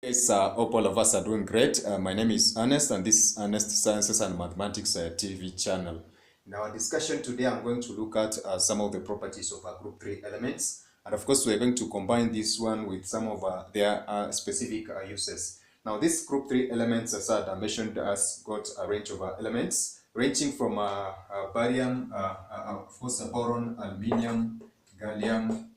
Yes, hope all of us are doing great. My name is Ernest, and this is Ernest Sciences and Mathematics TV channel. In our discussion today, I'm going to look at some of the properties of group 3 elements. And of course, we're going to combine this one with some of their specific uses. Now, this group 3 elements, as I mentioned, has got a range of elements, ranging from barium, of course, boron, aluminium, gallium,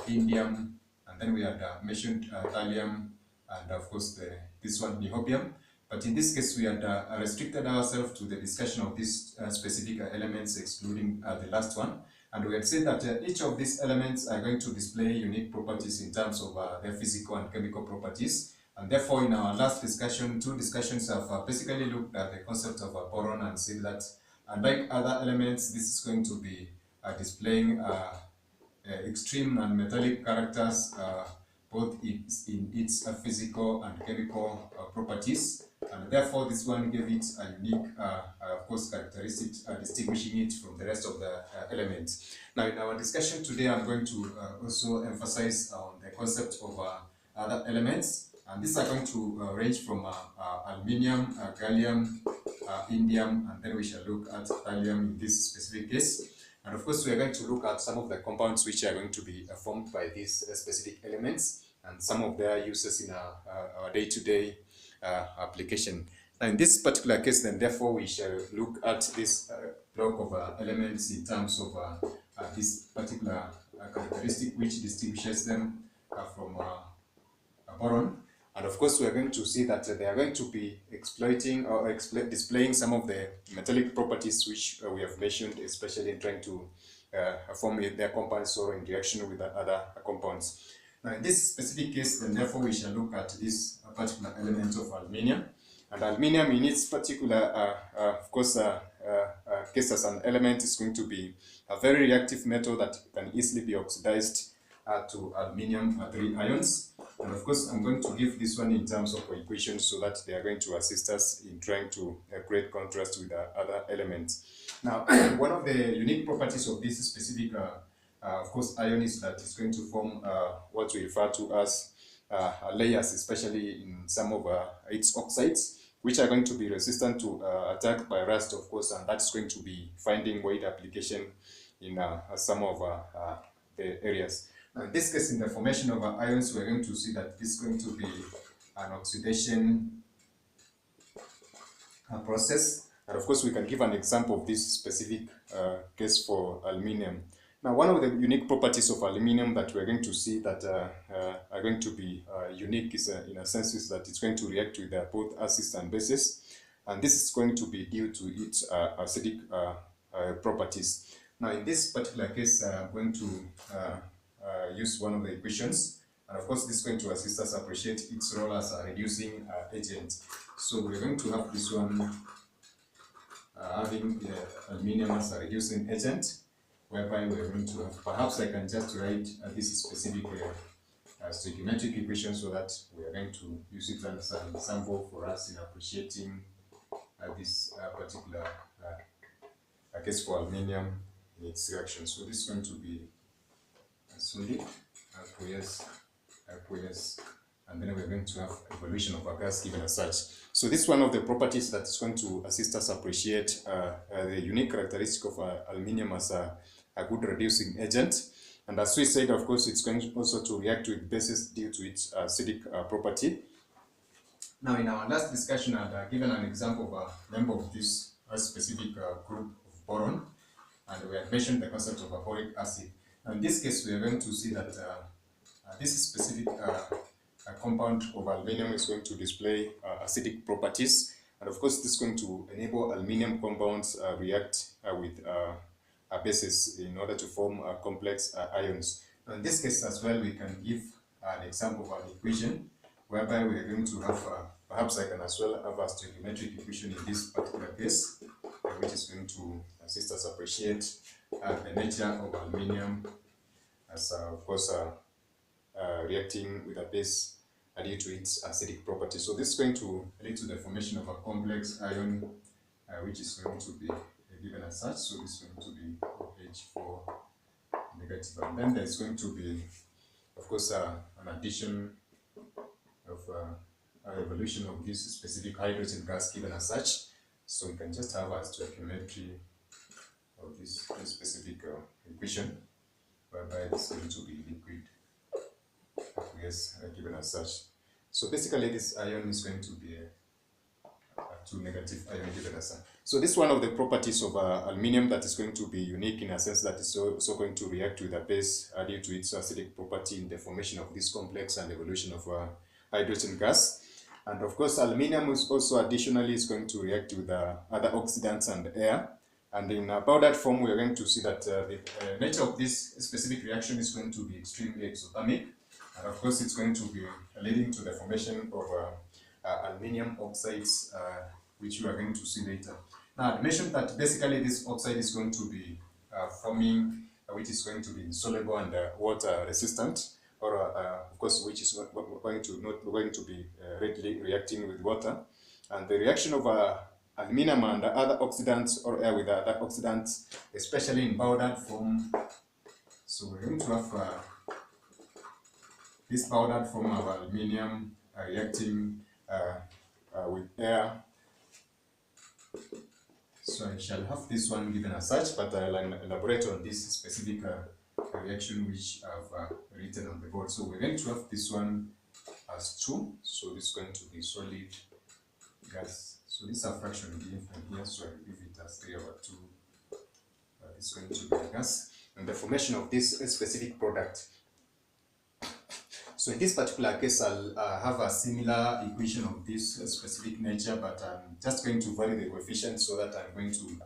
indium, and then we had mentioned thallium, and of course this one niobium. But in this case, we had restricted ourselves to the discussion of these specific elements, excluding the last one. And we had said that each of these elements are going to display unique properties in terms of their physical and chemical properties. And therefore, in our last discussion, two discussions have basically looked at the concept of boron and said that, unlike other elements, this is going to be displaying extreme non-metallic characters, both in its physical and chemical properties, and therefore this one gave it a unique, of course, characteristic distinguishing it from the rest of the elements. Now, in our discussion today, I'm going to also emphasize on the concept of other elements, and these are going to range from aluminium, gallium, indium, and then we shall look at thallium in this specific case. And of course, we are going to look at some of the compounds which are going to be formed by these specific elements and some of their uses in our day-to-day application. Now, in this particular case, then, therefore, we shall look at this block of elements in terms of this particular characteristic which distinguishes them from boron. And of course, we are going to see that they are going to be exploiting or displaying some of the metallic properties which we have mentioned, especially in trying to form their compounds or in reaction with the other compounds. Now, in this specific case, then therefore, we shall look at this particular element of aluminium. And aluminium, in its particular, of course, case as an element, is going to be a very reactive metal that can easily be oxidized to aluminium 3 ions. And of course, I'm going to give this one in terms of equations so that they are going to assist us in trying to create contrast with other elements. Now, one of the unique properties of this specific, of course, ion is that it's going to form what we refer to as layers, especially in some of its oxides, which are going to be resistant to attack by rust, of course, and that's going to be finding wide application in some of the areas. Now, in this case, in the formation of ions, we're going to see that this is going to be an oxidation process. And of course, we can give an example of this specific case for aluminium. Now, one of the unique properties of aluminium that we're going to see that are going to be unique is, in a sense, is that it's going to react with both acids and bases. And this is going to be due to its acidic properties. Now, in this particular case, I'm going to use one of the equations, and of course this is going to assist us appreciate its role as a reducing agent. So we're going to have this one having aluminium as a reducing agent, whereby we're going to have, perhaps I can just write this specific stoichiometric equation so that we are going to use it as an example for us in appreciating this particular case for aluminium in its reaction. So this is going to be solid, aqueous, and then we're going to have evolution of a gas given as such. So this is one of the properties that's going to assist us appreciate the unique characteristic of aluminium as a good reducing agent. And as we said, of course, it's going also to react with bases due to its acidic property. Now, in our last discussion, I had given an example of a member of this specific group of boron, and we had mentioned the concept of boric acid. In this case, we are going to see that this specific compound of aluminium is going to display acidic properties. And of course, this is going to enable aluminium compounds react with bases in order to form complex ions. Now, in this case as well, we can give an example of an equation whereby we are going to have, perhaps I can as well have a stoichiometric equation in this particular case, which is going to assist us appreciate the nature of aluminium as, of course, reacting with a base due to its acidic property. So this is going to lead to the formation of a complex ion, which is going to be given as such. So this is going to be OH4 negative, and then there's going to be, of course, an addition of evolution of this specific hydrogen gas given as such. So we can just have a stoichiometry of this specific equation, whereby it's going to be liquid gas given as such. So basically this ion is going to be a 2 negative ion given as such. So this is one of the properties of aluminium that is going to be unique in a sense that is also going to react with a base due to its acidic property in the formation of this complex and evolution of hydrogen gas. And of course, aluminium is also additionally is going to react with other oxidants and air. And in about that form, we are going to see that the nature of this specific reaction is going to be extremely exothermic. And of course, it's going to be leading to the formation of aluminium oxides, which we are going to see later. Now, I mentioned that basically this oxide is going to be forming, which is going to be insoluble and water resistant, or of course, which is not going to be readily reacting with water. And the reaction of aluminum and other oxidants or air with other oxidants, especially in powdered form. So we're going to have this powdered form of aluminium reacting with air. So I shall have this one given as such, but I'll elaborate on this specific reaction which I've written on the board. So we're going to have this one as 2. So this is going to be solid gas. So this is a fraction given here, so I leave it as 3 over 2. It's going to be a gas. And the formation of this specific product. So in this particular case, I'll have a similar equation of this specific nature, but I'm just going to vary the coefficients so that I'm going to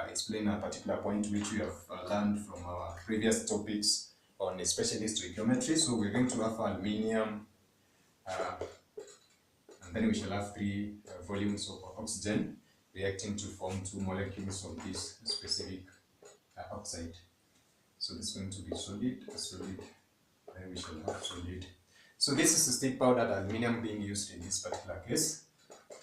explain a particular point which we have learned from our previous topics on especially stoichiometry. So we're going to have aluminium, and then we shall have 3 volumes of oxygen reacting to form 2 molecules of this specific oxide. So this is going to be solid, then we shall have solid. So this is still powdered aluminium being used in this particular case.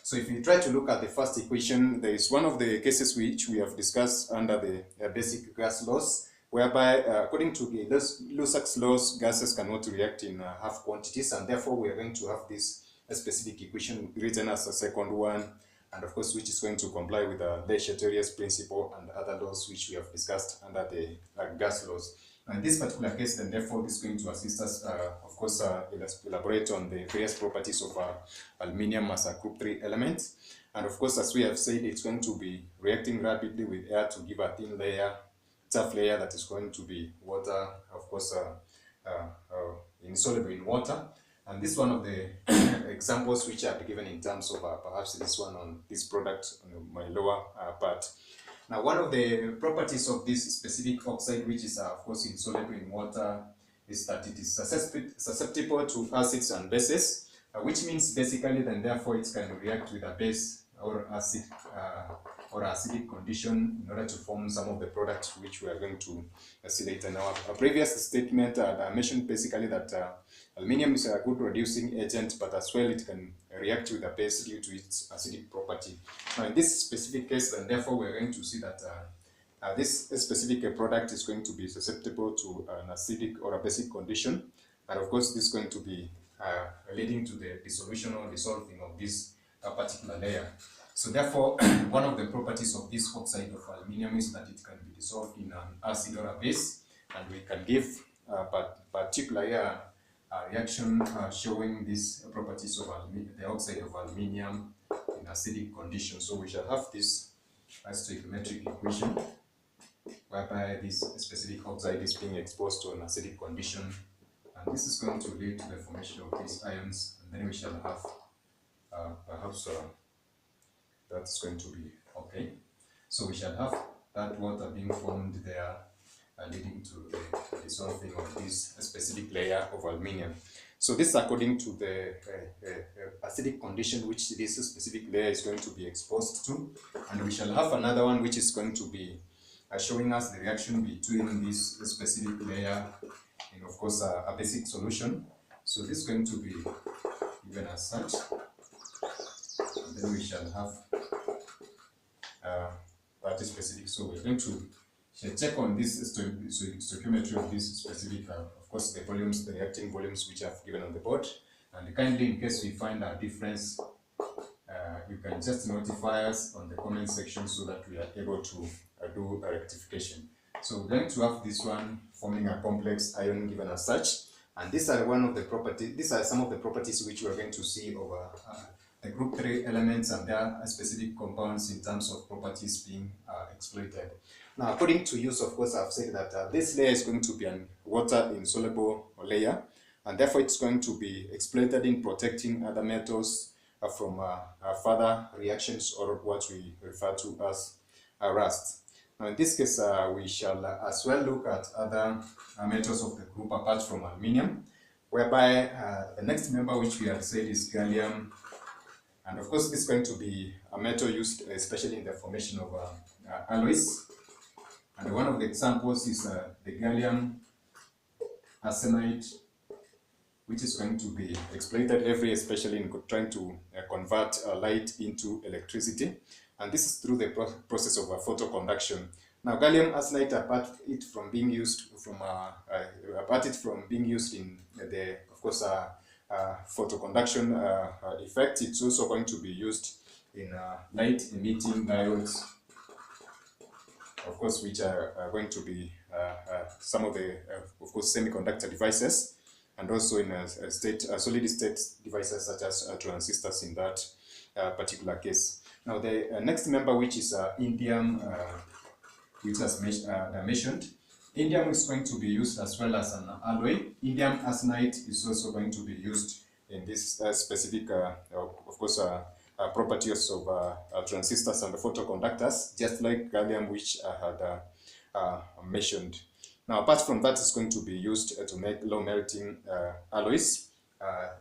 So if you try to look at the first equation, there is one of the cases which we have discussed under the basic gas laws, whereby according to the Lusak's laws, gases cannot react in half quantities, and therefore we are going to have this specific equation written as a second one, and of course which is going to comply with the Le Chatelier's principle and other laws which we have discussed under the gas laws. In this particular case, then therefore this is going to assist us, of course, elaborate on the various properties of aluminium as a group 3 element. And of course, as we have said, it's going to be reacting rapidly with air to give a thin layer, tough layer that is going to be water, of course, insoluble in water. And this one of the examples which are given in terms of perhaps this one on this product on my lower part. Now, one of the properties of this specific oxide, which is of course insoluble in water, is that it is susceptible to acids and bases, which means basically then therefore it can react with a base or acid or acidic condition in order to form some of the products which we are going to see later. Now, a previous statement I mentioned basically that aluminium is a good reducing agent, but as well it can react with a base due to its acidic property. Now, in this specific case, then therefore we are going to see that this specific product is going to be susceptible to an acidic or a basic condition, and of course this is going to be leading to the dissolution or dissolving of this particular layer. So therefore, one of the properties of this oxide of aluminium is that it can be dissolved in an acid or a base, and we can give particular reaction showing these properties of the oxide of aluminium in acidic condition. So we shall have this stoichiometric equation whereby this specific oxide is being exposed to an acidic condition, and this is going to lead to the formation of these ions, and then we shall have perhaps that's going to be okay. So we shall have that water being formed there, leading to the dissolving of this specific layer of aluminium. So this is according to the acidic condition which this specific layer is going to be exposed to, and we shall have another one which is going to be showing us the reaction between this specific layer and of course a basic solution. So this is going to be given as such, and then we shall have that is specific. So we're going to check on this stoichiometry of this specific, of course, the volumes, the reacting volumes which I've given on the board, And kindly, in case we find a difference, you can just notify us on the comment section so that we are able to do a rectification. So we're going to have this one forming a complex ion given as such, and these are some of the properties which we are going to see over the group 3 elements and their specific compounds in terms of properties being exploited. Now, according to use, of course, I've said that this layer is going to be a water insoluble layer, and therefore it's going to be exploited in protecting other metals from further reactions, or what we refer to as rust. Now, in this case, we shall as well look at other metals of the group apart from aluminium, whereby the next member which we had said is gallium. And of course, this is going to be a metal used especially in the formation of alloys. And one of the examples is the gallium arsenide, which is going to be exploited especially in trying to convert light into electricity. And this is through the process of photoconduction. Now, gallium arsenide, apart from being used in the, of course, photoconduction effect, it's also going to be used in light-emitting diodes, of course, which are going to be some of the, of course, semiconductor devices, and also in solid state devices such as transistors in that particular case. Now, the next member, which is indium, which has mentioned, indium is going to be used as well as an alloy. Indium arsenide is also going to be used in this specific, of course, properties of transistors and photoconductors, just like gallium, which I had mentioned. Now, apart from that, it's going to be used to make low melting alloys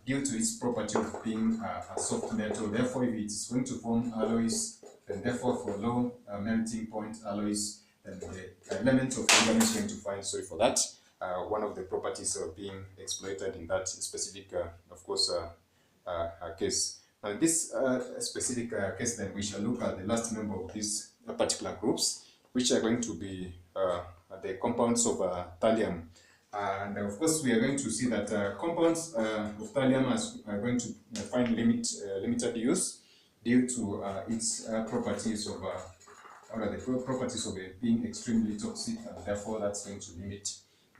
due to its property of being a soft metal. Therefore, if it's going to form alloys, then therefore for low melting point alloys, then the element of indium is going to find, sorry for that, one of the properties of being exploited in that specific, of course, case. Now, in this specific case, then we shall look at the last member of these particular groups, which are going to be the compounds of thallium. And of course, we are going to see that compounds of thallium are going to find limited use due to its properties of properties of being extremely toxic, and therefore that's going to limit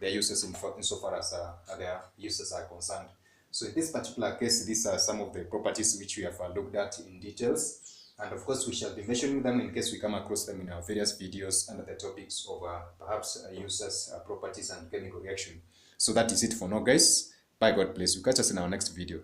their uses insofar as their uses are concerned. So in this particular case, these are some of the properties which we have looked at in details. And of course, we shall be mentioning them in case we come across them in our various videos under the topics of perhaps uses, properties, and chemical reaction. So that is it for now, guys. Bye, God bless you. Catch us in our next video.